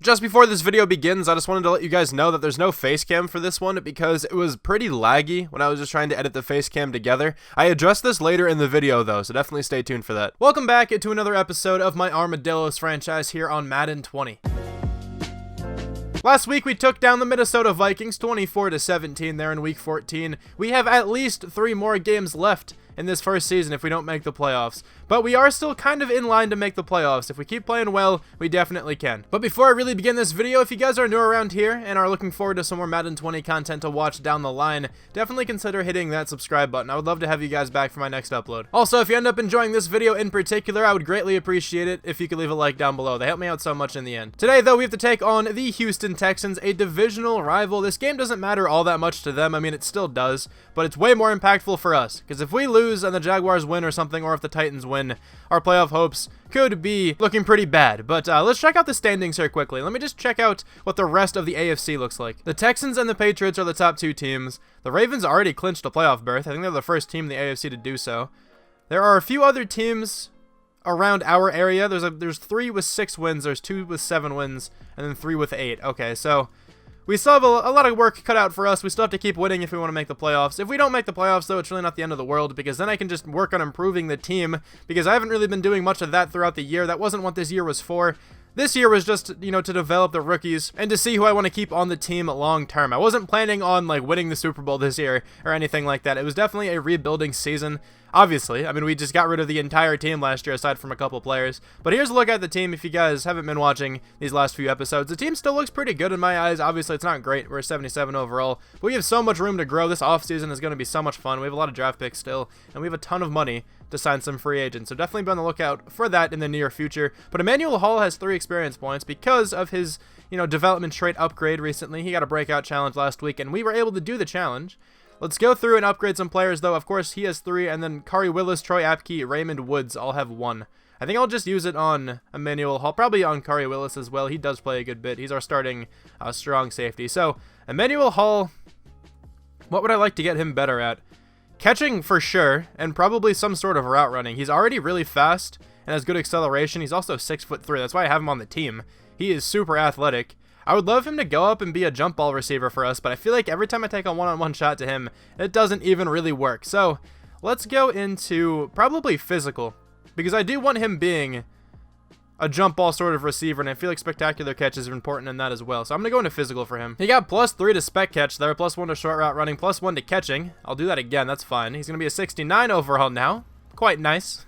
Just before this video begins, I just wanted to let you guys know that there's no face cam for this one because it was pretty laggy when I was just trying to edit the face cam together. I addressed this later in the video though, so definitely stay tuned for that. Welcome back to another episode of my Armadillos franchise here on Madden 20. Last week we took down the Minnesota Vikings 24-17 there in week 14. We have at least 3 more games left in this first season if we don't make the playoffs. But we are still kind of in line to make the playoffs. If we keep playing well, we definitely can. But before I really begin this video, if you guys are new around here and are looking forward to some more Madden 20 content to watch down the line, definitely consider hitting that subscribe button. I would love to have you guys back for my next upload. Also, if you end up enjoying this video in particular, I would greatly appreciate it if you could leave a like down below. They help me out so much in the end. Today, though, we have to take on the Houston Texans, a divisional rival. This game doesn't matter all that much to them. I mean, it still does, but it's way more impactful for us, because if we lose and the Jaguars win or something, or if the Titans win, our playoff hopes could be looking pretty bad. But let's check out the standings here quickly. Let me just check out what the rest of the AFC looks like. The Texans and the Patriots are the top 2 teams. The Ravens already clinched a playoff berth. I think they're the first team in the AFC to do so. There are a few other teams around our area. There's 3 with 6 wins, there's 2 with 7 wins, and then 3 with 8. Okay, so we still have a lot of work cut out for us. We still have to keep winning if we want to make the playoffs. If we don't make the playoffs, though, it's really not the end of the world, because then I can just work on improving the team, because I haven't really been doing much of that throughout the year. That wasn't what this year was for. This year was just, you know, to develop the rookies and to see who I want to keep on the team long term. I wasn't planning on, like, winning the Super Bowl this year or anything like that. It was definitely a rebuilding season. Obviously, I mean, we just got rid of the entire team last year aside from a couple players. But here's a look at the team if you guys haven't been watching these last few episodes. The team still looks pretty good in my eyes. Obviously, it's not great. We're 77 overall. But we have so much room to grow. This offseason is going to be so much fun. We have a lot of draft picks still, and we have a ton of money to sign some free agents. So definitely be on the lookout for that in the near future. But Emmanuel Hall has 3 experience points because of his, you know, development trait upgrade recently. He got a breakout challenge last week, and we were able to do the challenge. Let's go through and upgrade some players, though. Of course, he has 3, and then Kari Willis, Troy Apke, Raymond Woods all have 1. I think I'll just use it on Emmanuel Hall, probably on Kari Willis as well. He does play a good bit. He's our starting strong safety. So, Emmanuel Hall, what would I like to get him better at? Catching for sure, and probably some sort of route running. He's already really fast and has good acceleration. He's also 6'3". That's why I have him on the team. He is super athletic. I would love him to go up and be a jump ball receiver for us, but I feel like every time I take a one-on-one shot to him, it doesn't even really work. So let's go into probably physical, because I do want him being a jump ball sort of receiver, and I feel like spectacular catches are important in that as well. So I'm going to go into physical for him. He got +3 to spec catch there, +1 to short route running, +1 to catching. I'll do that again, that's fine. He's going to be a 69 overall now. Quite nice.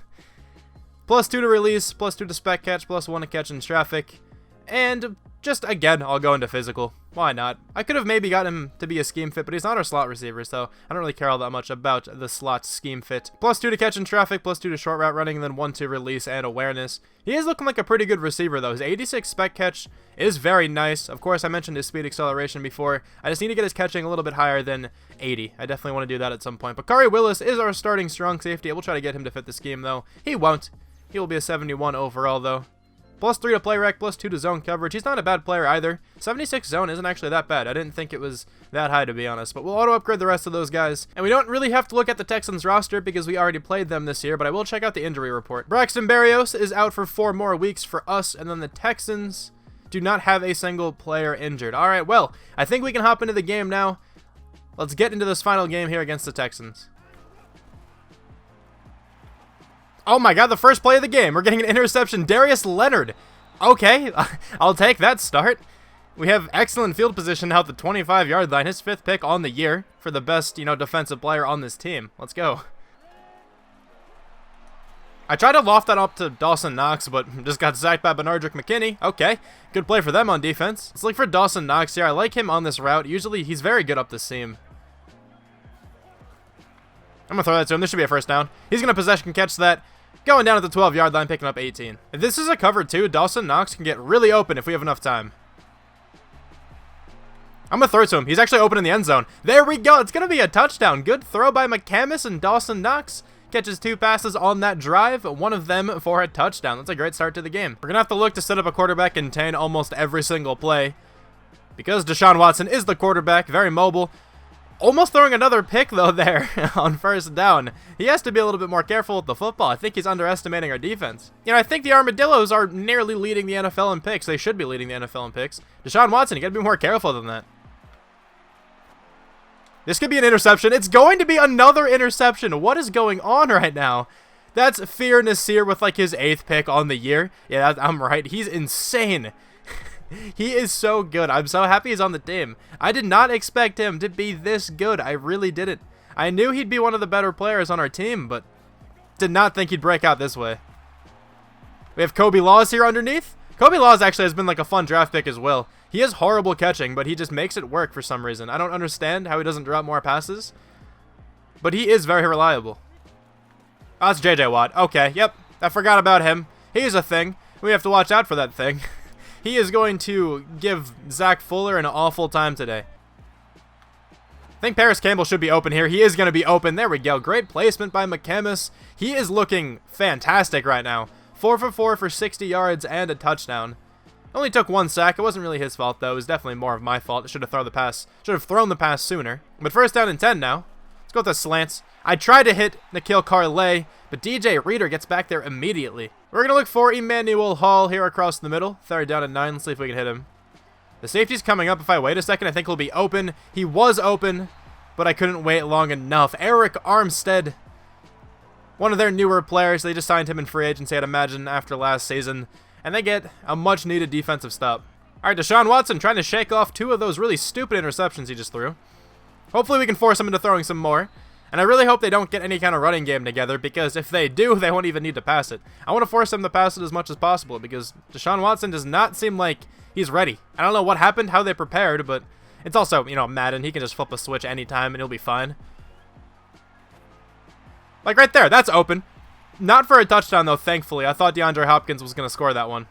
+2 to release, +2 to spec catch, +1 to catch in traffic. And just, again, I'll go into physical. Why not? I could have maybe got him to be a scheme fit, but he's not our slot receiver, so I don't really care all that much about the slot scheme fit. +2 to catch in traffic, +2 to short route running, and then 1 to release and awareness. He is looking like a pretty good receiver, though. His 86 spec catch is very nice. Of course, I mentioned his speed acceleration before. I just need to get his catching a little bit higher than 80. I definitely want to do that at some point. But Kari Willis is our starting strong safety. I will try to get him to fit the scheme, though. He won't. He will be a 71 overall, though. +3 to play rec, +2 to zone coverage. He's not a bad player either. 76 zone isn't actually that bad. I didn't think it was that high, to be honest. But we'll auto-upgrade the rest of those guys. And we don't really have to look at the Texans roster because we already played them this year, but I will check out the injury report. Braxton Berrios is out for 4 more weeks for us, and then the Texans do not have a single player injured. All right, well, I think we can hop into the game now. Let's get into this final game here against the Texans. Oh my god, the first play of the game. We're getting an interception. Darius Leonard. Okay, I'll take that start. We have excellent field position now at the 25-yard line. His 5th pick on the year for the best, you know, defensive player on this team. Let's go. I tried to loft that up to Dawson Knox, but just got sacked by Benardrick McKinney. Okay, good play for them on defense. Let's look for Dawson Knox here. I like him on this route. Usually, he's very good up the seam. I'm going to throw that to him. This should be a first down. He's going to possession catch that. Going down at the 12-yard line, picking up 18. If this is a cover 2, Dawson Knox can get really open if we have enough time. I'm going to throw it to him. He's actually open in the end zone. There we go. It's going to be a touchdown. Good throw by McCamus, and Dawson Knox catches 2 passes on that drive, one of them for a touchdown. That's a great start to the game. We're going to have to look to set up a quarterback and contain almost every single play because Deshaun Watson is the quarterback, very mobile. Almost throwing another pick, though, there on first down. He has to be a little bit more careful with the football. I think he's underestimating our defense. You know, I think the Armadillos are nearly leading the NFL in picks. They should be leading the NFL in picks. Deshaun Watson, you got to be more careful than that. This could be an interception. It's going to be another interception. What is going on right now? That's Fear Nasir with, like, his 8th pick on the year. Yeah, I'm right. He's insane. He is so good. I'm so happy he's on the team. I did not expect him to be this good. I really didn't. I knew he'd be one of the better players on our team, but did not think he'd break out this way. We have Kobe Laws here underneath. Kobe Laws actually has been like a fun draft pick as well. He is horrible catching, but he just makes it work for some reason. I don't understand how he doesn't drop more passes, but he is very reliable. Oh, that's JJ Watt. Okay, yep. I forgot about him. He's a thing. We have to watch out for that thing. He is going to give Zach Fuller an awful time today. I think Paris Campbell should be open here. He is going to be open. There we go. Great placement by McCamus. He is looking fantastic right now. 4 for 4 for 60 yards and a touchdown. Only took 1 sack. It wasn't really his fault, though. It was definitely more of my fault. I should have thrown the pass sooner. But first down and 10 now. Let's go with the slants. I tried to hit Nikhil Carlay, but DJ Reader gets back there immediately. We're going to look for Emmanuel Hall here across the middle. Third down and 9. Let's see if we can hit him. The safety's coming up. If I wait a second, I think he'll be open. He was open, but I couldn't wait long enough. Eric Armstead, one of their newer players. They just signed him in free agency, I'd imagine, after last season. And they get a much-needed defensive stop. All right, Deshaun Watson trying to shake off 2 of those really stupid interceptions he just threw. Hopefully we can force him into throwing some more. And I really hope they don't get any kind of running game together, because if they do, they won't even need to pass it. I want to force them to pass it as much as possible, because Deshaun Watson does not seem like he's ready. I don't know what happened, how they prepared, but it's also, you know, Madden. He can just flip a switch anytime and he'll be fine. Like right there, that's open. Not for a touchdown, though, thankfully. I thought DeAndre Hopkins was going to score that one.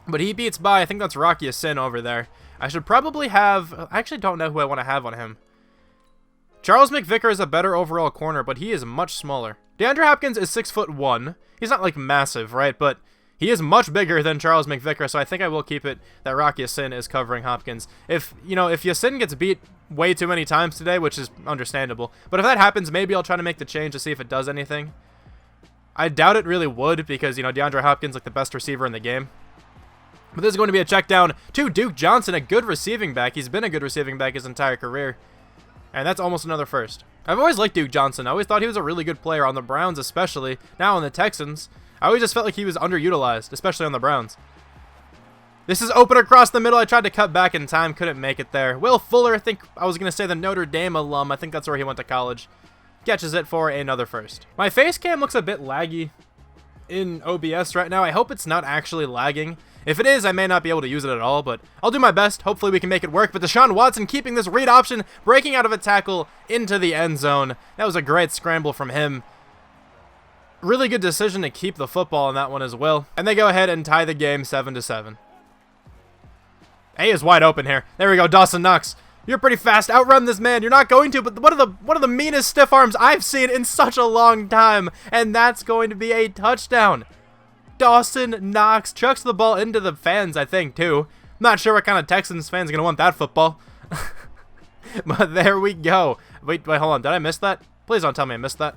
But he beats by, I think that's Rocky Sin over there. I should probably have, I actually don't know who I want to have on him. Charles McVicker is a better overall corner, but he is much smaller. DeAndre Hopkins is 6'1". He's not like massive, right? But he is much bigger than Charles McVicker, so I think I will keep it that Rocky Sin is covering Hopkins. If Yasin gets beat way too many times today, which is understandable, but if that happens, maybe I'll try to make the change to see if it does anything. I doubt it really would, because, DeAndre Hopkins like the best receiver in the game. But this is going to be a check down to Duke Johnson, a good receiving back. He's been a good receiving back his entire career. And that's almost another first. I've always liked Duke Johnson. I always thought he was a really good player on the Browns, especially. Now on the Texans, I always just felt like he was underutilized, especially on the Browns. This is open across the middle. I tried to cut back in time, couldn't make it there. Will Fuller, I think I was going to say the Notre Dame alum. I think that's where he went to college. Catches it for another first. My face cam looks a bit laggy in OBS right now. I hope it's not actually lagging. If it is, I may not be able to use it at all, but I'll do my best. Hopefully we can make it work. But Deshaun Watson keeping this read option, breaking out of a tackle into the end zone. That was a great scramble from him. Really good decision to keep the football in that one as well. And they go ahead and tie the game 7-7. A is wide open here. There we go, Dawson Knox. You're pretty fast. Outrun this man. You're not going to, but one of the meanest stiff arms I've seen in such a long time. And that's going to be a touchdown. Dawson Knox chucks the ball into the fans, I think, too. Not sure what kind of Texans fans are going to want that football. But there we go. Wait, hold on. Did I miss that? Please don't tell me I missed that.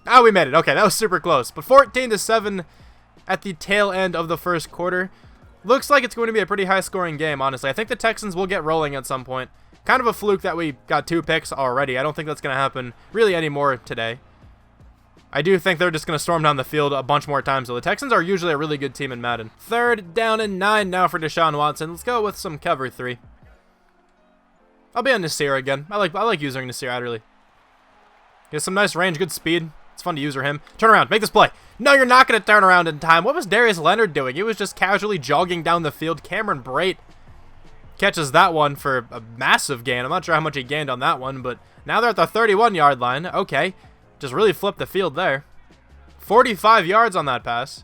Oh, we made it. Okay, that was super close. But 14-7 at the tail end of the first quarter. Looks like it's going to be a pretty high-scoring game, honestly. I think the Texans will get rolling at some point. Kind of a fluke that we got 2 picks already. I don't think that's going to happen really anymore today. I do think they're just going to storm down the field a bunch more times. So the Texans are usually a really good team in Madden. 3rd down and 9 now for Deshaun Watson. Let's go with some cover 3. I'll be on Nasir again. I like using Nasir utterly. He has some nice range, good speed. It's fun to use him. Turn around, make this play. No, you're not going to turn around in time. What was Darius Leonard doing? He was just casually jogging down the field. Cameron Brate catches that one for a massive gain. I'm not sure how much he gained on that one, but now they're at the 31-yard line. Okay. Just really flipped the field there. 45 yards on that pass.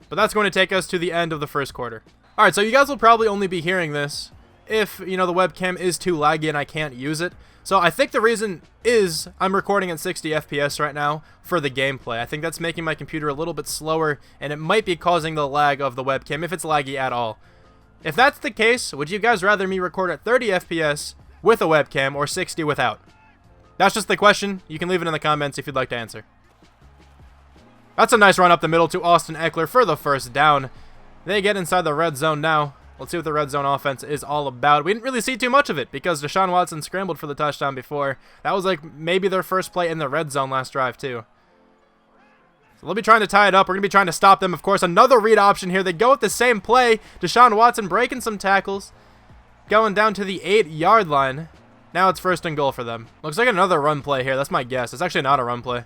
But that's going to take us to the end of the first quarter. Alright, so you guys will probably only be hearing this if, the webcam is too laggy and I can't use it. So I think the reason is I'm recording at 60 FPS right now for the gameplay. I think that's making my computer a little bit slower, and it might be causing the lag of the webcam if it's laggy at all. If that's the case, would you guys rather me record at 30 FPS with a webcam or 60 without? That's just the question. You can leave it in the comments if you'd like to answer. That's a nice run up the middle to Austin Eckler for the first down. They get inside the red zone now. Let's see what the red zone offense is all about. We didn't really see too much of it because Deshaun Watson scrambled for the touchdown before. That was like maybe their first play in the red zone last drive too. So they'll be trying to tie it up. We're going to be trying to stop them, of course. Another read option here. They go with the same play. Deshaun Watson breaking some tackles. Going down to the 8-yard line. Now it's 1st and goal for them. Looks like another run play here. That's my guess. It's actually not a run play.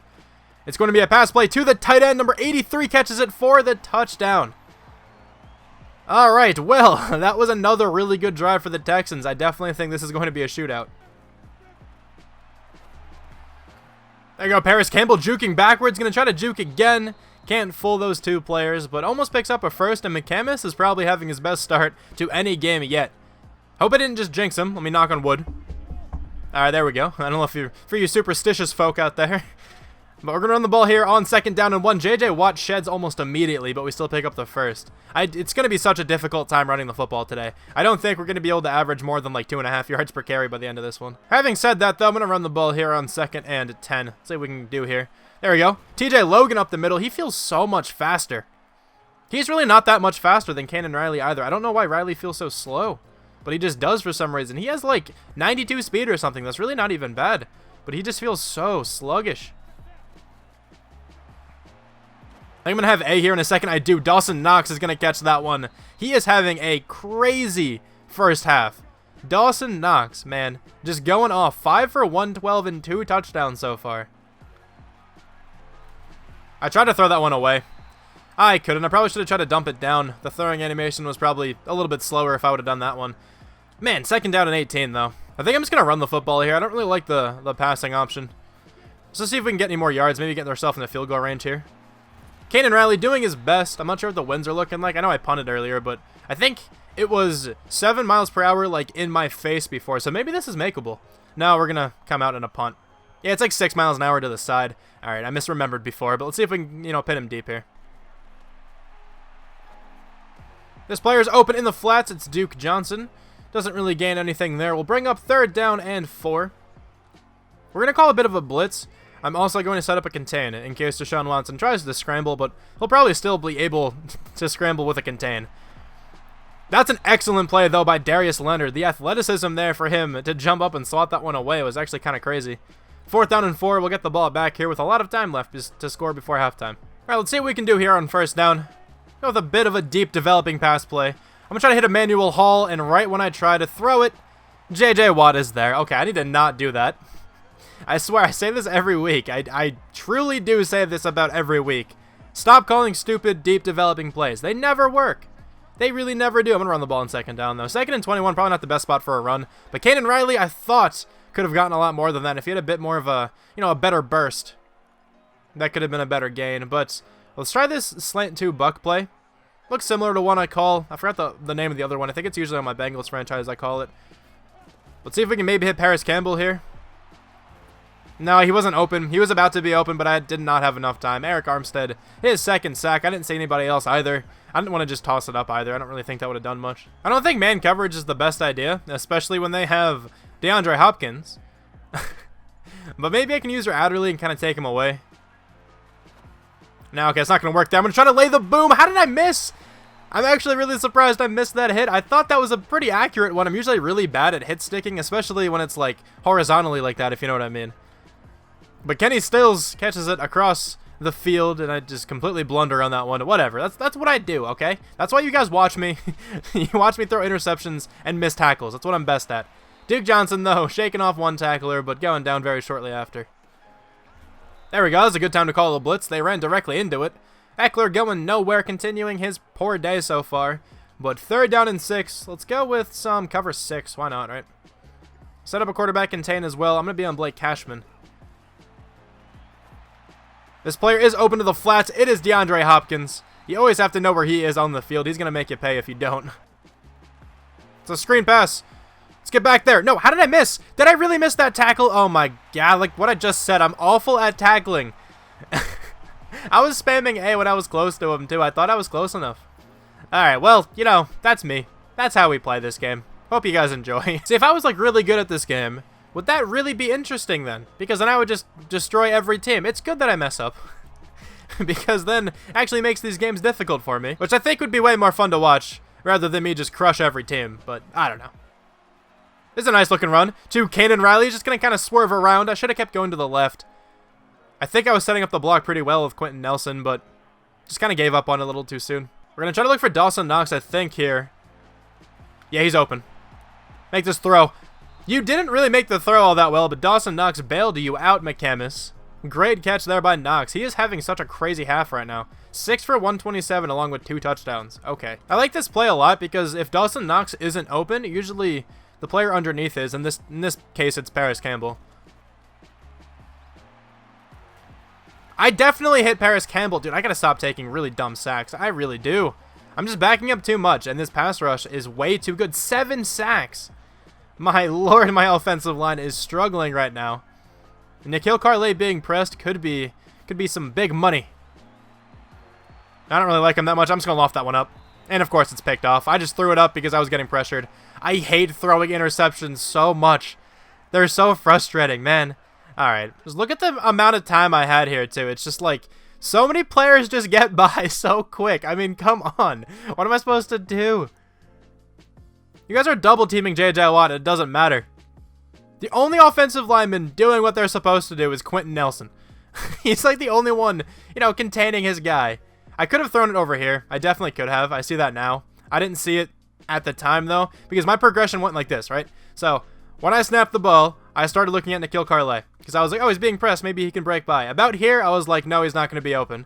It's going to be a pass play to the tight end. Number 83 catches it for the touchdown. All right, well, that was another really good drive for the Texans. I definitely think this is going to be a shootout. There you go, Paris Campbell juking backwards. Going to try to juke again. Can't fool those two players, but almost picks up a first, and McCamus is probably having his best start to any game yet. Hope I didn't just jinx him. Let me knock on wood. All right, there we go. I don't know if you're for you superstitious folk out there. But we're going to run the ball here on 2nd down and 1. J.J. Watt sheds almost immediately, but we still pick up the first. It's going to be such a difficult time running the football today. I don't think we're going to be able to average more than like 2.5 yards per carry by the end of this one. Having said that, though, I'm going to run the ball here on 2nd and 10. Let's see what we can do here. There we go. TJ Logan up the middle. He feels so much faster. He's really not that much faster than Cannon Riley either. I don't know why Riley feels so slow, but he just does for some reason. He has like 92 speed or something. That's really not even bad, but he just feels so sluggish. I'm going to have A here in a second. I do. Dawson Knox is going to catch that one. He is having a crazy first half. Dawson Knox, man, just going off. 5 for 112 and 2 touchdowns so far. I tried to throw that one away. I couldn't. I probably should have tried to dump it down. The throwing animation was probably a little bit slower if I would have done that one. Man, 2nd down and 18, though. I think I'm just going to run the football here. I don't really like the passing option. So let's see if we can get any more yards. Maybe get ourselves in the field goal range here. Cannon Riley doing his best. I'm not sure what the winds are looking like. I know I punted earlier, but I think it was 7 miles per hour like in my face before, so maybe this is makeable. No, we're going to come out in a punt. Yeah, it's like 6 miles an hour to the side. All right, I misremembered before, but let's see if we can, pin him deep here. This player's open in the flats. It's Duke Johnson. Doesn't really gain anything there. We'll bring up 3rd down and 4. We're going to call a bit of a blitz. I'm also going to set up a contain in case Deshaun Watson tries to scramble, but he'll probably still be able to scramble with a contain. That's an excellent play, though, by Darius Leonard. The athleticism there for him to jump up and swat that one away was actually kind of crazy. 4th down and 4. We'll get the ball back here with a lot of time left to score before halftime. All right, let's see what we can do here on 1st down. Go with a bit of a deep developing pass play. I'm going to try to hit Emmanuel Hall, and right when I try to throw it, J.J. Watt is there. Okay, I need to not do that. I swear, I say this every week. I truly do say this about every week. Stop calling stupid, deep developing plays. They never work. They really never do. I'm going to run the ball on 2nd down, though. 2nd and 21, probably not the best spot for a run. But Cannon Riley, I thought, could have gotten a lot more than that. If he had a bit more of a, a better burst, that could have been a better gain. But let's try this slant 2 buck play. Looks similar to one I call. I forgot the name of the other one. I think it's usually on my Bengals franchise I call it. Let's see if we can maybe hit Paris Campbell here. No, he wasn't open. He was about to be open, but I did not have enough time. Eric Armstead, his 2nd sack. I didn't see anybody else either. I didn't want to just toss it up either. I don't really think that would have done much. I don't think man coverage is the best idea, especially when they have DeAndre Hopkins. But maybe I can use our Adderley and kind of take him away. No, okay, it's not going to work there. I'm going to try to lay the boom. How did I miss? I'm actually really surprised I missed that hit. I thought that was a pretty accurate one. I'm usually really bad at hit sticking, especially when it's like horizontally like that, if you know what I mean. But Kenny Stills catches it across the field, and I just completely blunder on that one. Whatever. That's what I do, okay? That's why you guys watch me. You watch me throw interceptions and miss tackles. That's what I'm best at. Duke Johnson, though, shaking off one tackler, but going down very shortly after. There we go. That's a good time to call a blitz. They ran directly into it. Eckler going nowhere, continuing his poor day so far. But 3rd down and 6. Let's go with some cover 6. Why not, right? Set up a quarterback contain as well. I'm going to be on Blake Cashman. This player is open to the flats. It is DeAndre Hopkins. You always have to know where he is on the field. He's going to make you pay if you don't. It's a screen pass. Let's get back there. No, how did I miss? Did I really miss that tackle? Oh my god, like what I just said. I'm awful at tackling. I was spamming A when I was close to him too. I thought I was close enough. Alright, well, that's me. That's how we play this game. Hope you guys enjoy. See, if I was like really good at this game, would that really be interesting then? Because then I would just destroy every team. It's good that I mess up. Because then it actually makes these games difficult for me, which I think would be way more fun to watch rather than me just crush every team, but I don't know. This is a nice looking run to Kanan Riley, just gonna kind of swerve around. I should have kept going to the left. I think I was setting up the block pretty well with Quentin Nelson, but just kind of gave up on it a little too soon. We're gonna try to look for Dawson Knox, I think, here. Yeah, he's open. Make this throw. You didn't really make the throw all that well, but Dawson Knox bailed you out, McCamus. Great catch there by Knox. He is having such a crazy half right now. 6 for 127 along with 2 touchdowns. Okay. I like this play a lot because if Dawson Knox isn't open, usually the player underneath is. In this case, it's Paris Campbell. I definitely hit Paris Campbell. Dude, I gotta stop taking really dumb sacks. I really do. I'm just backing up too much, and this pass rush is way too good. 7 sacks. My lord, my offensive line is struggling right now. N'Keal Carlet being pressed could be some big money. I don't really like him that much. I'm just going to loft that one up. And, of course, it's picked off. I just threw it up because I was getting pressured. I hate throwing interceptions so much. They're so frustrating, man. All right. Just look at the amount of time I had here, too. It's just like so many players just get by so quick. I mean, come on. What am I supposed to do? You guys are double teaming J.J. Watt. It doesn't matter. The only offensive lineman doing what they're supposed to do is Quentin Nelson. He's like the only one, you know, containing his guy. I could have thrown it over here. I definitely could have. I see that now. I didn't see it at the time, though, because my progression went like this, right? So, when I snapped the ball, I started looking at N'Keal Carlet, because I was like, oh, he's being pressed. Maybe he can break by. About here, I was like, no, he's not going to be open.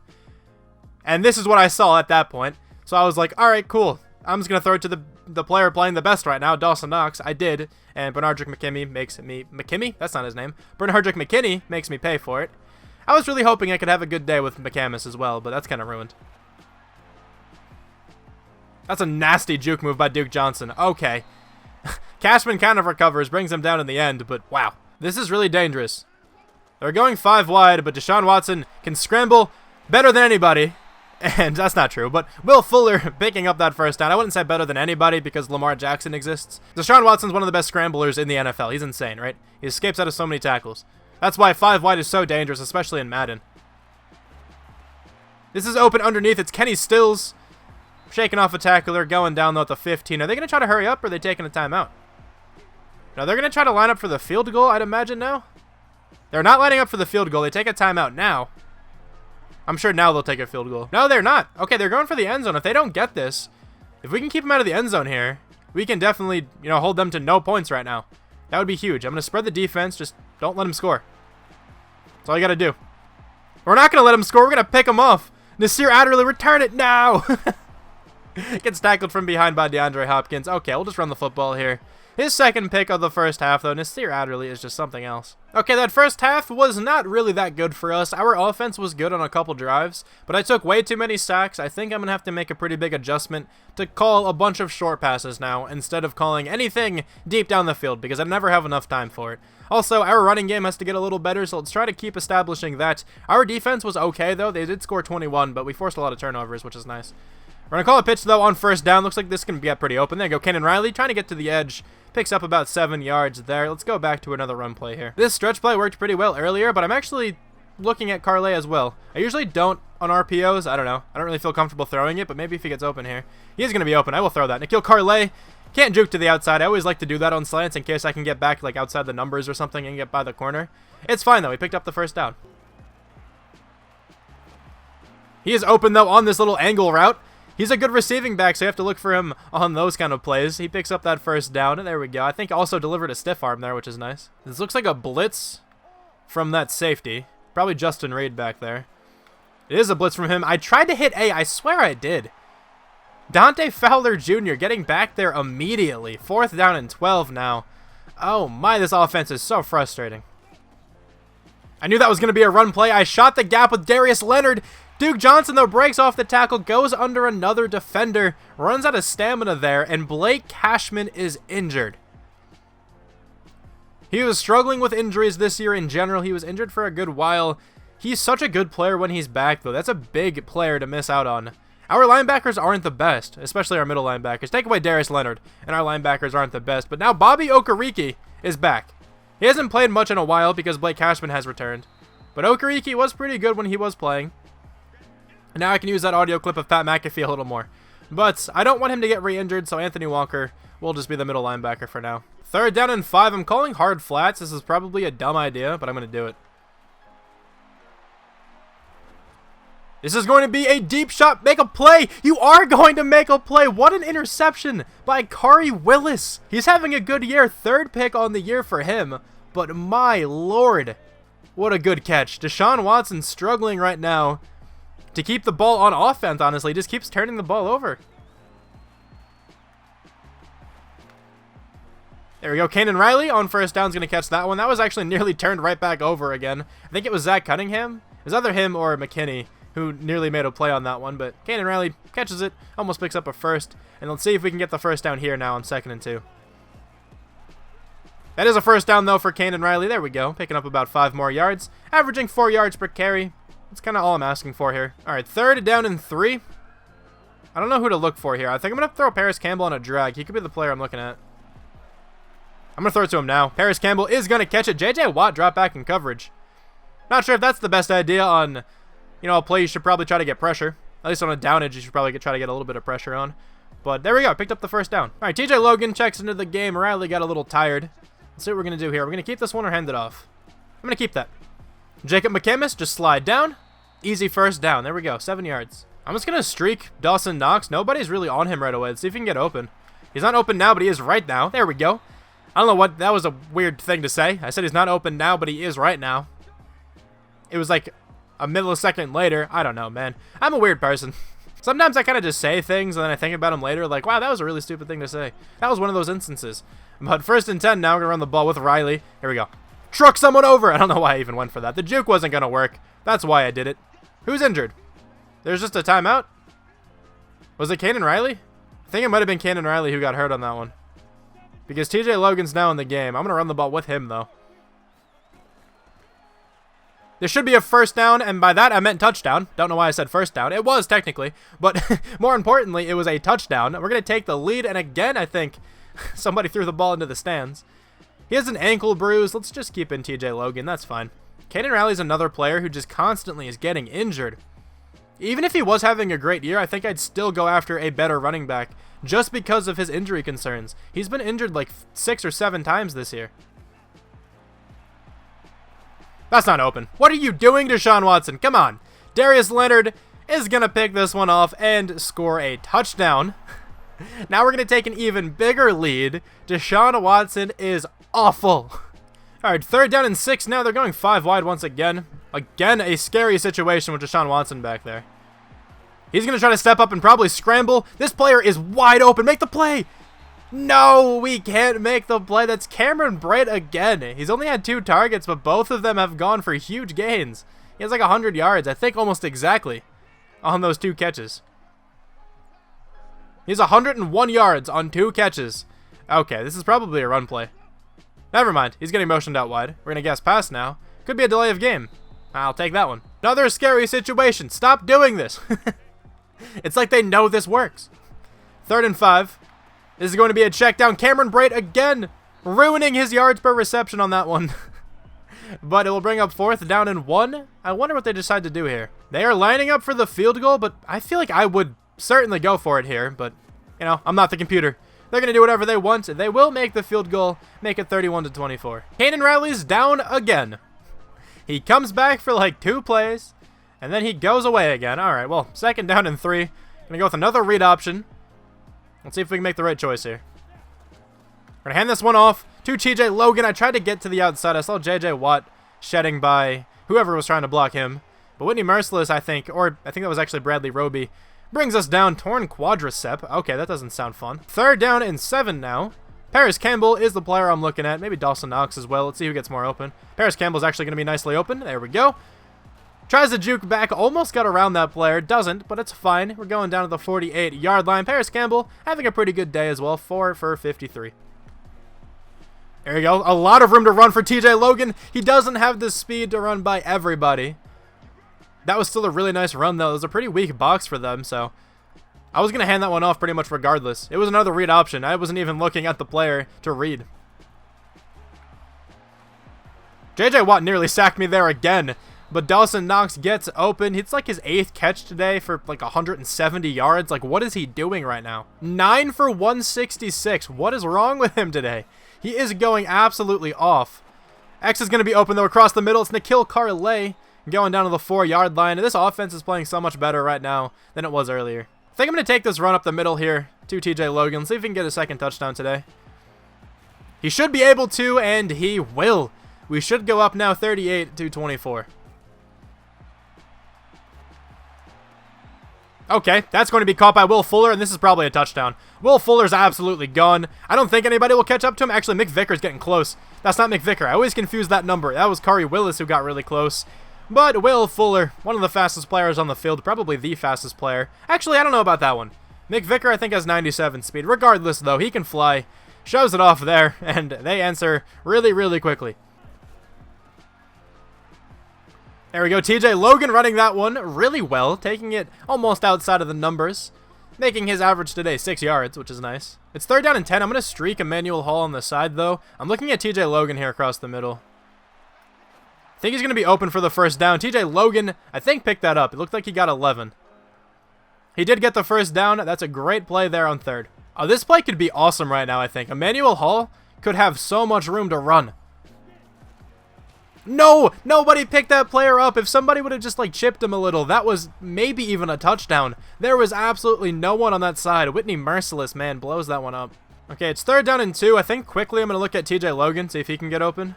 And this is what I saw at that point. So I was like, all right, cool. I'm just going to throw it to the player playing the best right now, Dawson Knox. I did, and Bernardrick McKinney makes me... McKinney? That's not his name. Bernardrick McKinney makes me pay for it. I was really hoping I could have a good day with McCamus as well, but that's kind of ruined. That's a nasty juke move by Duke Johnson. Okay. Cashman kind of recovers, brings him down in the end, but wow. This is really dangerous. They're going 5 wide, but Deshaun Watson can scramble better than anybody. And that's not true, but Will Fuller picking up that first down. I wouldn't say better than anybody because Lamar Jackson exists. Deshaun Watson's one of the best scramblers in the NFL. He's insane, right? He escapes out of so many tackles. That's why 5 wide is so dangerous, especially in Madden. This is open underneath. It's Kenny Stills shaking off a tackler, going down though at the 15. Are they going to try to hurry up, or are they taking a timeout? No, they're going to try to line up for the field goal, I'd imagine now. They're not lining up for the field goal. They take a timeout now. I'm sure now they'll take a field goal. No, they're not. Okay, they're going for the end zone. If they don't get this, if we can keep them out of the end zone here, we can definitely, you know, hold them to no points right now. That would be huge. I'm going to spread the defense. Just don't let them score. That's all you got to do. We're not going to let them score. We're going to pick them off. Nasir Adderley, return it now. Gets tackled from behind by DeAndre Hopkins. Okay, we'll just run the football here. His second pick of the first half, though, Nasir Adderley is just something else. Okay, that first half was not really that good for us. Our offense was good on a couple drives, but I took way too many sacks. I think I'm going to have to make a pretty big adjustment to call a bunch of short passes now instead of calling anything deep down the field because I never have enough time for it. Also, our running game has to get a little better, so let's try to keep establishing that. Our defense was okay, though. They did score 21, but we forced a lot of turnovers, which is nice. We're going to call a pitch, though, on first down. Looks like this can get pretty open. There you go, Kanan Riley trying to get to the edge. Picks up about 7 yards there. Let's go back to another run play here. This stretch play worked pretty well earlier, but I'm actually looking at Carlet as well. I usually don't on RPOs. I don't know. I don't really feel comfortable throwing it, but maybe if he gets open here. He is going to be open. I will throw that. N'Keal Carlet can't juke to the outside. I always like to do that on slants in case I can get back like outside the numbers or something and get by the corner. It's fine, though. He picked up the first down. He is open, though, on this little angle route. He's a good receiving back, so you have to look for him on those kind of plays. He picks up that first down, and there we go. I think also delivered a stiff arm there, which is nice. This looks like a blitz from that safety. Probably Justin Reed back there. It is a blitz from him. I tried to hit A. I swear I did. Dante Fowler Jr. getting back there immediately. 4th down and 12 now. Oh my, this offense is so frustrating. I knew that was going to be a run play. I shot the gap with Darius Leonard. Duke Johnson, though, breaks off the tackle, goes under another defender, runs out of stamina there, and Blake Cashman is injured. He was struggling with injuries this year in general. He was injured for a good while. He's such a good player when he's back, though. That's a big player to miss out on. Our linebackers aren't the best, especially our middle linebackers. Take away Darius Leonard, and our linebackers aren't the best. But now Bobby Okereke is back. He hasn't played much in a while because Blake Cashman has returned. But Okereke was pretty good when he was playing. And now I can use that audio clip of Pat McAfee a little more. But I don't want him to get re-injured, so Anthony Walker will just be the middle linebacker for now. 3rd down and 5. I'm calling hard flats. This is probably a dumb idea, but I'm going to do it. This is going to be a deep shot. Make a play. You are going to make a play. What an interception by Kari Willis. He's having a good year. 3rd pick on the year for him. But my lord, what a good catch. Deshaun Watson struggling right now to keep the ball on offense, honestly. He just keeps turning the ball over. There we go. Kanan Riley on 1st down is going to catch that one. That was actually nearly turned right back over again. I think it was Zach Cunningham. It was either him or McKinney who nearly made a play on that one. But Kanan Riley catches it, almost picks up a 1st. And let's see if we can get the 1st down here now on 2nd and 2. That is a 1st down, though, for Kanan Riley. There we go. Picking up about 5 more yards. Averaging 4 yards per carry. That's kind of all I'm asking for here. All right, 3rd down and 3. I don't know who to look for here. I think I'm going to throw Paris Campbell on a drag. He could be the player I'm looking at. I'm going to throw it to him now. Paris Campbell is going to catch it. J.J. Watt dropped back in coverage. Not sure if that's the best idea on, a play you should probably try to get pressure. At least on a downage, you should probably try to get a little bit of pressure on. But there we go. Picked up the 1st down. All right, T.J. Logan checks into the game. Riley got a little tired. Let's see what we're going to do here. We're going to keep this one or hand it off. I'm going to keep that. Jacob McCamus, just slide down. Easy 1st down. There we go. 7 yards. I'm just going to streak Dawson Knox. Nobody's really on him right away. Let's see if he can get open. He's not open now, but he is right now. There we go. I don't know what, that was a weird thing to say. I said he's not open now, but he is right now. It was like a millisecond later. I don't know, man. I'm a weird person. Sometimes I kind of just say things and then I think about them later like, wow, that was a really stupid thing to say. That was one of those instances. But 1st and 10 now, we're going to run the ball with Riley. Here we go. Truck someone over. I don't know why I even went for that. The juke wasn't going to work. That's why I did it. Who's injured? There's just a timeout. Was it Kanan Riley? I think it might have been Kanan Riley who got hurt on that one. Because TJ Logan's now in the game. I'm going to run the ball with him, though. There should be a 1st down, and by that I meant touchdown. Don't know why I said 1st down. It was, technically. But more importantly, it was a touchdown. We're going to take the lead, and again, I think somebody threw the ball into the stands. He has an ankle bruise. Let's just keep in TJ Logan. That's fine. Kanan Riley's another player who just constantly is getting injured. Even if he was having a great year, I think I'd still go after a better running back just because of his injury concerns. He's been injured like 6 or 7 times this year. That's not open. What are you doing, Deshaun Watson? Come on. Darius Leonard is going to pick this one off and score a touchdown. Now we're going to take an even bigger lead. Deshaun Watson is awful. All right, 3rd down and 6 now. They're going 5 wide once again. Again, a scary situation with Deshaun Watson back there. He's going to try to step up and probably scramble. This player is wide open. Make the play. No, we can't make the play. That's Cameron Brate again. He's only had 2 targets, but both of them have gone for huge gains. He has like 100 yards, I think almost exactly, on those 2 catches. He's 101 yards on 2 catches. Okay, this is probably a run play. Never mind. He's getting motioned out wide. We're going to guess pass now. Could be a delay of game. I'll take that one. Another scary situation. Stop doing this. It's like they know this works. 3rd and 5. This is going to be a check down. Cameron Brate again, ruining his yards per reception on that one. But it will bring up 4th down and 1. I wonder what they decide to do here. They are lining up for the field goal, but I feel like I would certainly go for it here. But, I'm not the computer. They're going to do whatever they want. They will make the field goal, make it 31-24. Kanan Riley's down again. He comes back for like 2 plays, and then he goes away again. All right, well, 2nd down and 3. Going to go with another read option. Let's see if we can make the right choice here. We're going to hand this one off to TJ Logan. I tried to get to the outside. I saw J.J. Watt shedding by whoever was trying to block him. But Whitney Merciless, I think that was actually Bradley Roby, brings us down. Torn quadricep. Okay, that doesn't sound fun. 3rd down and 7 now. Paris Campbell is the player I'm looking at. Maybe Dawson Knox as well. Let's see who gets more open. Paris Campbell's actually going to be nicely open. There we go. Tries to juke back. Almost got around that player. Doesn't, but it's fine. We're going down to the 48-yard line. Paris Campbell having a pretty good day as well. 4 for 53. There you go. A lot of room to run for TJ Logan. He doesn't have the speed to run by everybody. That was still a really nice run, though. It was a pretty weak box for them, so I was going to hand that one off pretty much regardless. It was another read option. I wasn't even looking at the player to read. J.J. Watt nearly sacked me there again. But Dawson Knox gets open. It's like his 8th catch today for like 170 yards. Like, what is he doing right now? 9 for 166. What is wrong with him today? He is going absolutely off. X is going to be open, though, across the middle. It's Nikhil Carlay going down to the 4-yard line. And this offense is playing so much better right now than it was earlier. I think I'm going to take this run up the middle here to TJ Logan. See if he can get a second touchdown today. He should be able to, and he will. We should go up now 38-24. Okay, that's going to be caught by Will Fuller, and this is probably a touchdown. Will Fuller's absolutely gone. I don't think anybody will catch up to him. Actually, Mick Vicker's getting close. That's not Mick Vicker. I always confuse that number. That was Kari Willis who got really close. But Will Fuller, one of the fastest players on the field, probably the fastest player. Actually, I don't know about that one. Mick Vicker, I think, has 97 speed. Regardless, though, he can fly. Shows it off there, and they answer really, really quickly. There we go, TJ Logan running that one really well, taking it almost outside of the numbers, making his average today 6 yards, which is nice. It's 3rd down and 10. I'm going to streak Emmanuel Hall on the side, though. I'm looking at TJ Logan here across the middle. I think he's going to be open for the first down. TJ Logan, I think, picked that up. It looked like he got 11. He did get the first down. That's a great play there on 3rd. This play could be awesome right now, I think. Emmanuel Hall could have so much room to run. No! Nobody picked that player up. If somebody would have just, like, chipped him a little, that was maybe even a touchdown. There was absolutely no one on that side. Whitney Merciless, man, blows that one up. Okay, it's 3rd down and 2. I think quickly I'm going to look at TJ Logan, see if he can get open.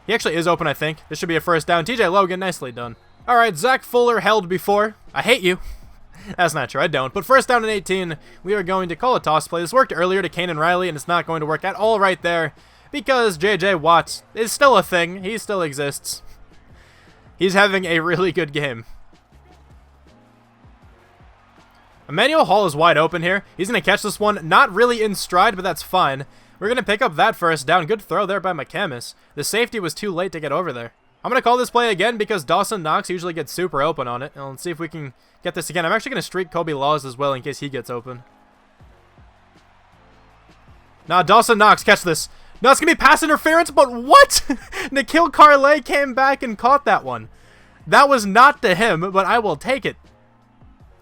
He actually is open, I think. This should be a first down. TJ Logan, nicely done. All right, Zach Fuller held before. I hate you. That's not true, I don't. But first down and 18, we are going to call a toss play. This worked earlier to Kanan Riley, and it's not going to work at all right there. Because J.J. Watt is still a thing. He still exists. He's having a really good game. Emmanuel Hall is wide open here. He's going to catch this one. Not really in stride, but that's fine. We're going to pick up that first down. Good throw there by McCamus. The safety was too late to get over there. I'm going to call this play again because Dawson Knox usually gets super open on it. And let's see if we can get this again. I'm actually going to streak Kobe Laws as well in case he gets open. Now, Dawson Knox, catch this. No, it's going to be pass interference, but what? Nikhil Carlay came back and caught that one. That was not to him, but I will take it.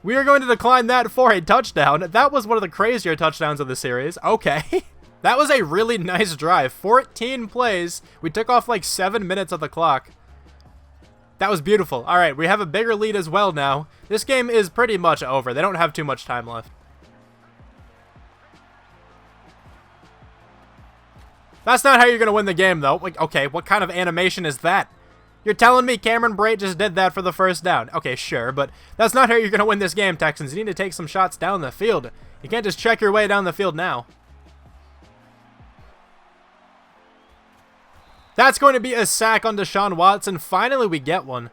We are going to decline that for a touchdown. That was one of the crazier touchdowns of the series. Okay. That was a really nice drive. 14 plays. We took off like 7 minutes of the clock. That was beautiful. All right, we have a bigger lead as well now. This game is pretty much over. They don't have too much time left. That's not how you're going to win the game, though. Like, okay, what kind of animation is that? You're telling me Cameron Brate just did that for the first down. Okay, sure, but that's not how you're going to win this game, Texans. You need to take some shots down the field. You can't just check your way down the field now. That's going to be a sack on Deshaun Watson. Finally, we get one.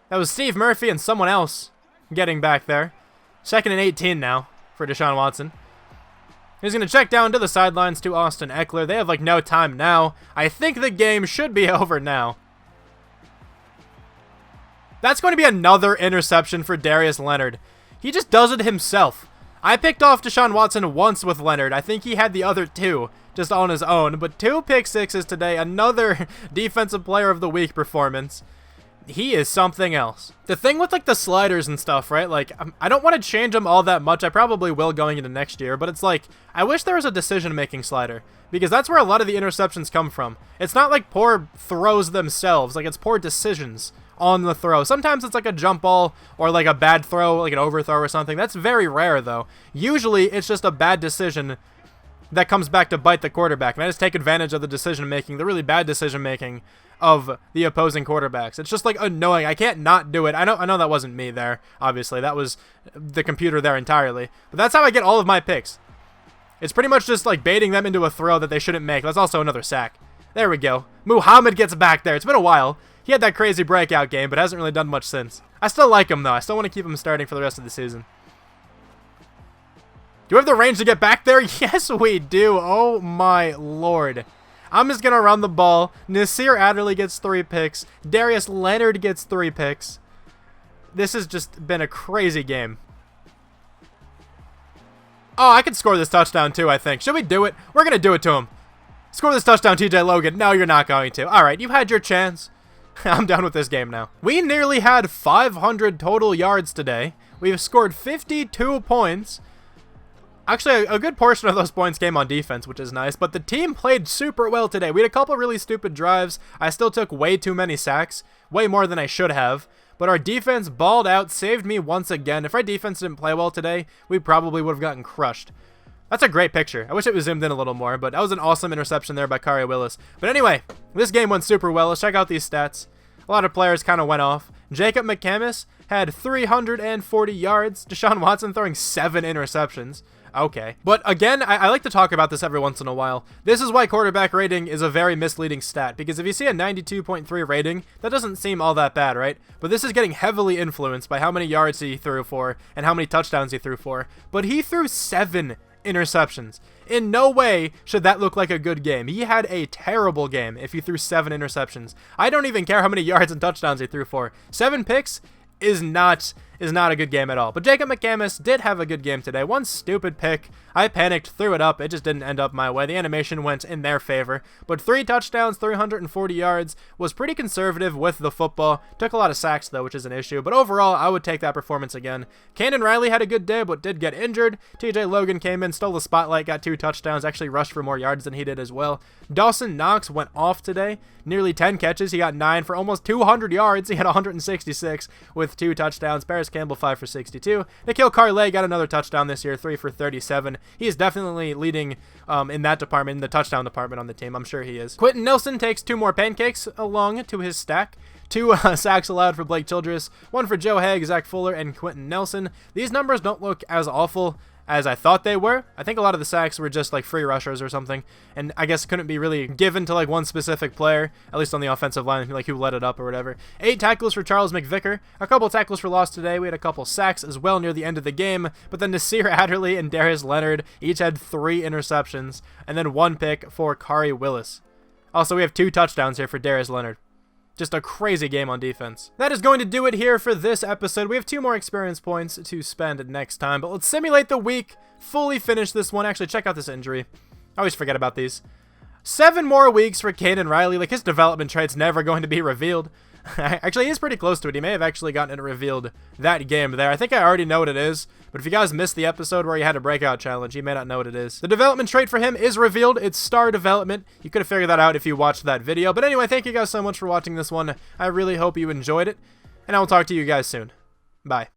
That was Steve Murphy and someone else getting back there. 2nd and 18 now for Deshaun Watson. He's going to check down to the sidelines to Austin Eckler. They have, like, no time now. I think the game should be over now. That's going to be another interception for Darius Leonard. He just does it himself. I picked off Deshaun Watson once with Leonard. I think he had the other 2 just on his own. But 2 pick sixes today. Another Defensive Player of the Week performance. He is something else. The thing with, like, the sliders and stuff, right? Like, I don't want to change them all that much. I probably will going into next year. But it's like, I wish there was a decision-making slider. Because that's where a lot of the interceptions come from. It's not like poor throws themselves. Like, it's poor decisions on the throw. Sometimes it's like a jump ball or like a bad throw, like an overthrow or something. That's very rare, though. Usually, it's just a bad decision that comes back to bite the quarterback. And I just take advantage of the decision-making, the really bad decision-making of the opposing quarterbacks. It's just like annoying. I can't not do it. I know that wasn't me there, obviously. That was the computer there entirely. But that's how I get all of my picks. It's pretty much just like baiting them into a throw that they shouldn't make. That's also another sack. There we go. Muhammad gets back there. It's been a while. He had that crazy breakout game, but hasn't really done much since. I still like him, though. I still want to keep him starting for the rest of the season. Do we have the range to get back there? Yes, we do. Oh, my Lord. I'm just going to run the ball. Nasir Adderley gets 3 picks. Darius Leonard gets 3 picks. This has just been a crazy game. Oh, I can score this touchdown too, I think. Should we do it? We're going to do it to him. Score this touchdown, TJ Logan. No, you're not going to. All right, you've had your chance. I'm done with this game now. We nearly had 500 total yards today. We've scored 52 points. Actually, a good portion of those points came on defense, which is nice, but the team played super well today. We had a couple really stupid drives. I still took way too many sacks, way more than I should have, but our defense balled out, saved me once again. If our defense didn't play well today, we probably would have gotten crushed. That's a great picture. I wish it was zoomed in a little more, but that was an awesome interception there by Kari Willis. But anyway, this game went super well. Let's check out these stats. A lot of players kind of went off. Jacob McCamus had 340 yards. Deshaun Watson throwing 7 interceptions. Okay. But again, I like to talk about this every once in a while. This is why quarterback rating is a very misleading stat, because if you see a 92.3 rating, that doesn't seem all that bad, right? But this is getting heavily influenced by how many yards he threw for and how many touchdowns he threw for. But he threw 7 interceptions. In no way should that look like a good game. He had a terrible game if he threw 7 interceptions. I don't even care how many yards and touchdowns he threw for. 7 picks is not a good game at all. But Jacob McCamus did have a good game today. One stupid pick. I panicked, threw it up. It just didn't end up my way. The animation went in their favor. But 3 touchdowns, 340 yards was pretty conservative with the football. Took a lot of sacks, though, which is an issue. But overall, I would take that performance again. Cannon Riley had a good day, but did get injured. TJ Logan came in, stole the spotlight, got 2 touchdowns, actually rushed for more yards than he did as well. Dawson Knox went off today. Nearly 10 catches. He got 9 for almost 200 yards. He had 166 with 2 touchdowns. Paris Campbell 5 for 62. Nikhil Carlay got another touchdown this year, 3 for 37. He is definitely leading in that department, in the touchdown department on the team. I'm sure he is. Quentin Nelson takes 2 more pancakes along to his stack. 2 sacks allowed for Blake Childress, 1 for Joe Haig, Zach Fuller, and Quentin Nelson. These numbers don't look as awful as I thought they were. I think a lot of the sacks were just like free rushers or something, and I guess couldn't be really given to like one specific player, at least on the offensive line, like who let it up or whatever. 8 tackles for Charles McVicker, a couple tackles for loss today. We had a couple sacks as well near the end of the game, but then Nasir Adderley and Darius Leonard each had 3 interceptions, and then 1 pick for Kari Willis. Also, we have 2 touchdowns here for Darius Leonard. Just a crazy game on defense. That is going to do it here for this episode. We have 2 more experience points to spend next time, but let's simulate the week, fully finish this one. Actually, check out this injury. I always forget about these. 7 more weeks for Cannon Riley. Like, his development trait's never going to be revealed. Actually, he's pretty close to it. He may have actually gotten it revealed that game there. I think I already know what it is, but if you guys missed the episode where he had a breakout challenge, you may not know what it is. The development trait for him is revealed. It's star development. You could have figured that out if you watched that video. But anyway, thank you guys so much for watching this one. I really hope you enjoyed it, and I will talk to you guys soon. Bye.